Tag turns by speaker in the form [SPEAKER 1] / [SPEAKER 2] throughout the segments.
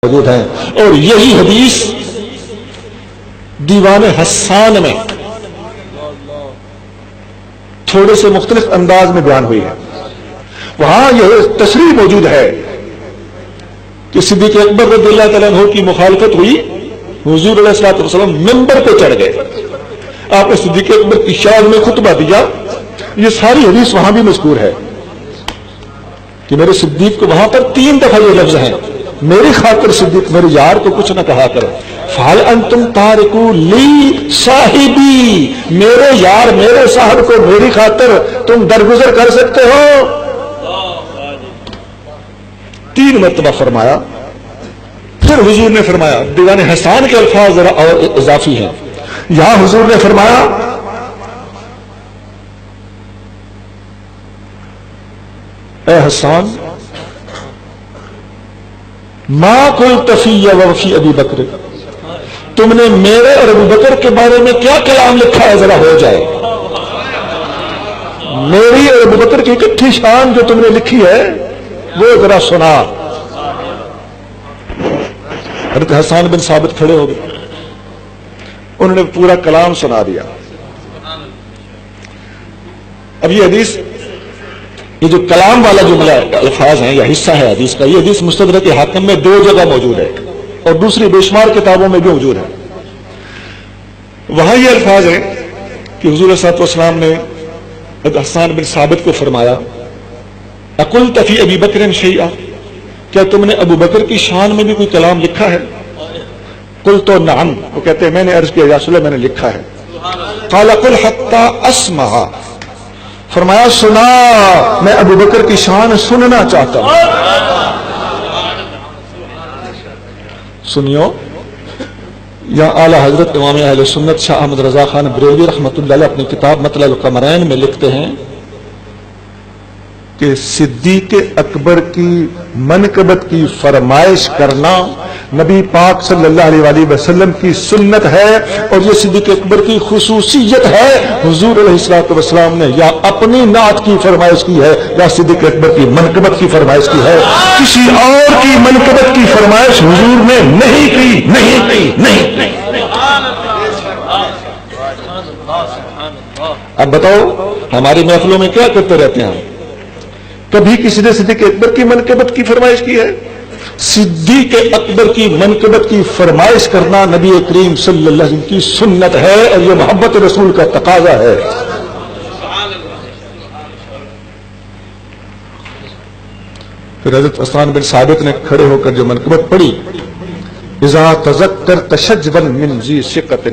[SPEAKER 1] موجود ہیں، اور یہی حدیث دیوان حسان میں تھوڑے سے مختلف انداز میں بیان ہوئی ہے۔ وہاں یہ تشریح موجود ہے کہ صدیق اکبر رضی اللہ تعالیٰ عنہ کی مخالفت ہوئی، حضور علیہ الصلوۃ والسلام منبر پہ چڑھ گئے، آپ نے صدیق اکبر کی شان میں خطبہ دیا۔ یہ ساری حدیث وہاں بھی مذکور ہے کہ میرے صدیق کو وہاں پر 3 دفعہ یہ لفظ ہیں، میری خاطر صدیق میرے یار کو کچھ نہ کہا کرو، فَهَلْ أَنْتُمْ تَارِكُوا لِي صَاحِبِي، میرے یار میرے صاحب کو میری خاطر تم درگزر کر سکتے ہو؟ 3 مرتبہ فرمایا۔ پھر حضور نے فرمایا، دیوان حسان کے الفاظ ذرا اور اضافی ہیں، یہاں حضور نے فرمایا اے حسان ما قلت فی وفی ابی بکر، تم نے میرے اور ابو بکر کے بارے میں کیا کلام لکھا ہے ذرا ہو جائے، میری اور ابو بکر کی اکٹھی شان جو تم نے لکھی ہے وہ ذرا سنا۔ حضرت حسان بن ثابت کھڑے ہو گئے، انہوں نے پورا کلام سنا دیا۔ اب یہ حدیث، یہ جو کلام والا جملہ الفاظ ہیں یا حصہ ہے حدیث کا، یہ حدیث مستدرک حاکم میں 2 جگہ موجود ہے اور دوسری بے شمار کتابوں میں بھی موجود ہے۔ وہاں یہ الفاظ ہیں کہ حضور صلی اللہ علیہ وسلم نے حسان بن ثابت کو فرمایا اقلت فی ابی بکر شیئا، کیا تم نے ابو بکر کی شان میں بھی کوئی کلام لکھا ہے؟ قلت نعم، وہ کہتے ہیں میں نے عرض کیا یا رسول اللہ میں نے لکھا ہے۔ قال قل حتی اسمع، فرمایا سنا، میں ابو بکر کی شان سننا چاہتا ہوں۔ سنیو، یا اعلی حضرت امام اہل سنت شاہ احمد رضا خان بریلوی رحمۃ اللہ علیہ اپنی کتاب مطلع القمرین میں لکھتے ہیں کہ صدیق اکبر کی منقبت کی فرمائش کرنا نبی پاک صلی اللہ علیہ وآلہ وسلم کی سنت ہے، اور یہ صدیق اکبر کی خصوصیت ہے۔ حضور علیہ الصلوۃ والسلام نے یا اپنی نعت کی فرمائش کی ہے یا صدیق اکبر کی منقبت کی فرمائش کی ہے، کسی اور کی منقبت کی فرمائش حضور نے نہیں کی، نہیں کی، نہیں کی۔ اب بتاؤ ہماری محفلوں میں کیا کرتے رہتے ہیں؟ کبھی کسی نے صدیق اکبر کی منقبت کی فرمائش کی ہے؟ صدیق اکبر کی منقبت کی فرمائش کرنا نبی کریم صلی اللہ علیہ وسلم کی سنت ہے، اور یہ محبت رسول کا تقاضا ہے۔ پھر حضرت حسان بن ثابت نے کھڑے ہو کر جو منقبت پڑھی، اذا تذکرت شجبا من ذی ثقۃ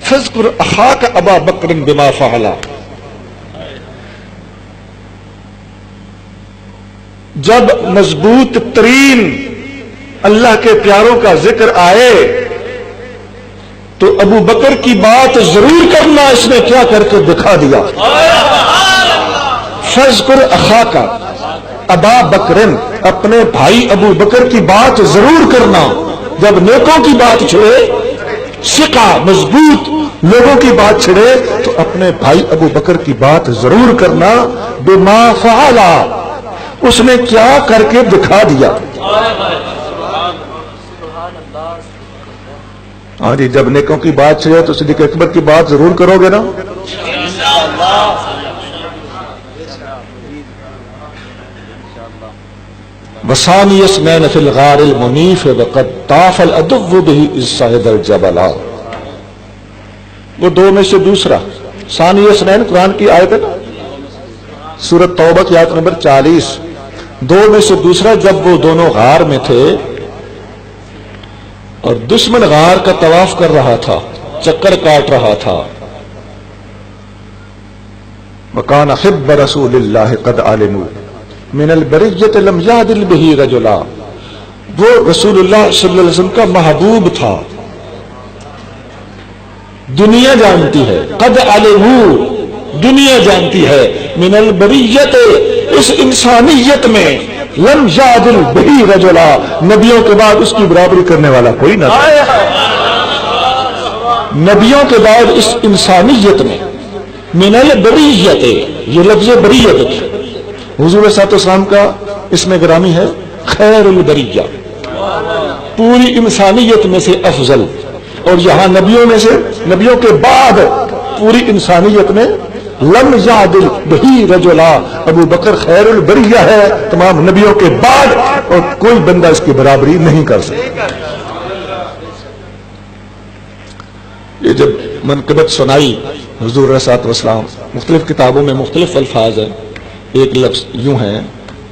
[SPEAKER 1] فاذکر اخاک ابا بکر بما فعل، جب مضبوط ترین اللہ کے پیاروں کا ذکر آئے تو ابو بکر کی بات ضرور کرنا، اس نے کیا کر کے دکھا دیا۔ فاذکر اخاک ابا بکر، اپنے بھائی ابو بکر کی بات ضرور کرنا، جب نیکوں کی بات چھڑے، ثقہ مضبوط لوگوں کی بات چھڑے تو اپنے بھائی ابو بکر کی بات ضرور کرنا، بما فعل، اس نے کیا کر کے دکھا دیا۔ ہاں جی، جب نیکوں کی بات چھڑے تو صدیق اکبر کی بات ضرور کرو گے نا۔ وثانی اثنین فی الغار المنیف وقد طاف العدو به اذ صعد الجبل، وہ 2 میں سے دوسرا ثانی اثنین قرآن کی آیت ہے نا، سورۃ توبہ کی آیت نمبر 40، 2 میں سے دوسرا جب وہ دونوں غار میں تھے اور دشمن غار کا طواف کر رہا تھا، چکر کاٹ رہا تھا، وَكَانَ حِبَّ رَسُولِ اللَّهِ قَدْ عَلِمُوا مِنَ الْبَرِيَّةِ لَمْ يَعْدِلْ بِهِ رَجُلًا، وہ رسول اللہ صلی اللہ علیہ وسلم کا محبوب تھا، دنیا جانتی ہے، قد علموا، دنیا جانتی ہے، من البریت، اس انسانیت میں، لم یعدل بہ رجلا، نبیوں کے بعد اس کی برابری کرنے والا کوئی نہ تھا، نبیوں کے بعد اس انسانیت میں، من البریت، یہ لفظ بریت حضور صلی اللہ علیہ وسلم کا اس میں گرامی ہے خیر البریہ، پوری انسانیت میں سے افضل، اور یہاں نبیوں میں سے، نبیوں کے بعد پوری انسانیت میں لم یعدل بہی رجلا، ابو بکر خیر البریہ ہے تمام نبیوں کے بعد، اور کوئی بندہ اس کی برابری نہیں کر سکتا۔ یہ جب منقبت سنائی حضور علیہ الصلوۃ والسلام، مختلف کتابوں میں مختلف الفاظ ہیں، ایک لفظ یوں ہے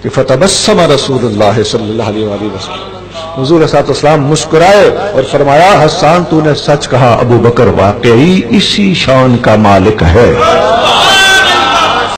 [SPEAKER 1] کہ فتبسم رسول اللہ صلی اللہ علیہ وآلہ وسلم، حضور علیہ الصلوۃ والسلام مسکرائے اور فرمایا حسان تو نے سچ کہا، ابو بکر واقعی اسی شان کا مالک ہے۔